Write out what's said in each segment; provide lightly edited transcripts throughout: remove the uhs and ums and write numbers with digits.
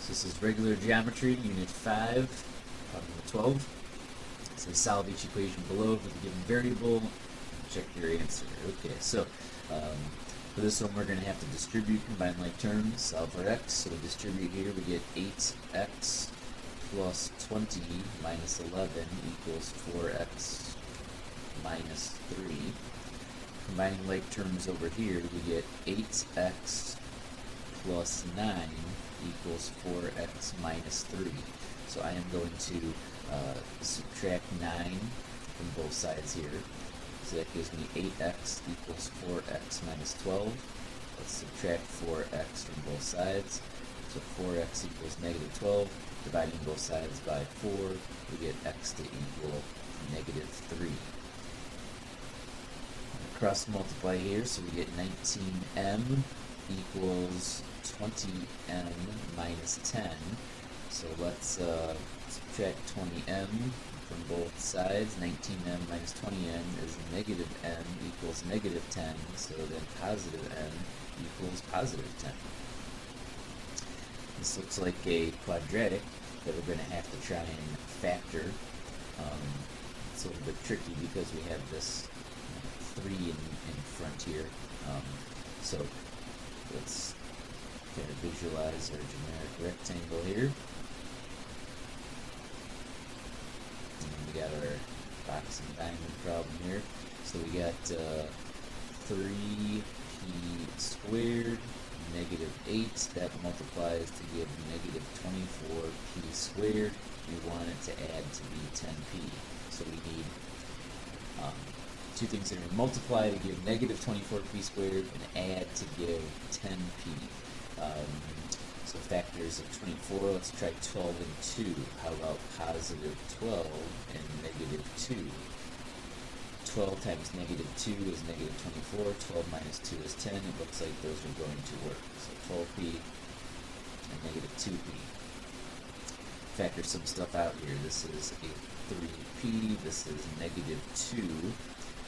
So this is regular geometry, unit 5, problem 12. It says solve each equation below for the given variable. Check your answer. Okay, so for this one we're going to have to distribute combine like terms, solve for x. So we distribute here, we get 8x plus 20 minus 11 equals 4x minus 3. Combining like terms over here, we get 8x plus 9 equals 4x minus 3. So I am going to subtract 9 from both sides here. So that gives me 8x equals 4x minus 12. Let's subtract 4x from both sides. So 4x equals negative 12. Dividing both sides by 4, we get x to equal negative 3. Cross multiply here, so we get 19m equals 20m minus 10. So let's subtract 20m from both sides. 19m minus 20m is negative m equals negative 10, so then positive m equals positive 10. This looks like a quadratic that we're going to have to try and factor. It's a little bit tricky because we have this 3 in front here. So let's kind of visualize our generic rectangle here. And we got our box and diamond problem here. So we got 3p squared negative 8. That multiplies to give negative 24p squared. We want it to add to be 10p. So we need two things here. Multiply to give negative 24p squared and add to give 10p. So factors of 24, let's try 12 and 2. How about positive 12 and negative 2? 12 times negative 2 is negative 24. 12 minus 2 is 10. It looks like those are going to work. So 12p and negative 2p. Factor some stuff out here. This is a 3p. This is negative 2.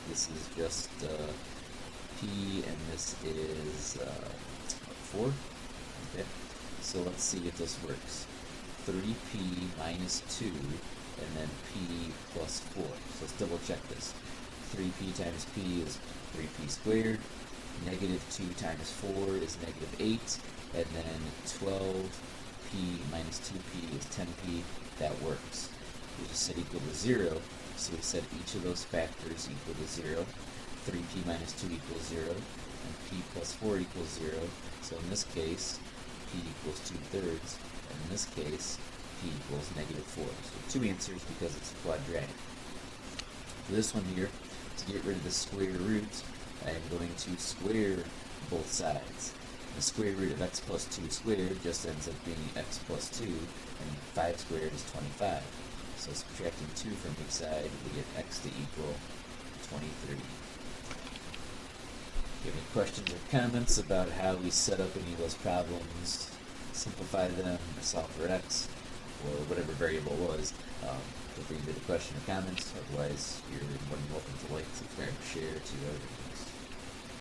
This is just p, and this is 4. Okay, so let's see if this works. 3p minus 2, and then p plus 4. So let's double check this. 3p times p is 3p squared. Negative 2 times 4 is negative 8. And then 12p minus 2p is 10p. That works. We just said equal to 0. So we set each of those factors equal to 0. 3p minus 2 equals 0. And p plus 4 equals 0. So in this case, p equals 2/3. And in this case, p equals negative 4. So 2 answers because it's quadratic. For this one here, to get rid of the square root, I am going to square both sides. The square root of x plus 2 squared just ends up being x plus 2, and 5 squared is 25. So subtracting 2 from each side, we get x to equal 23. If you have any questions or comments about how we set up any of those problems, simplify them, or solve for x, or whatever variable was, feel free to leave a question or comments. Otherwise, you're more than welcome to like, subscribe, share to others.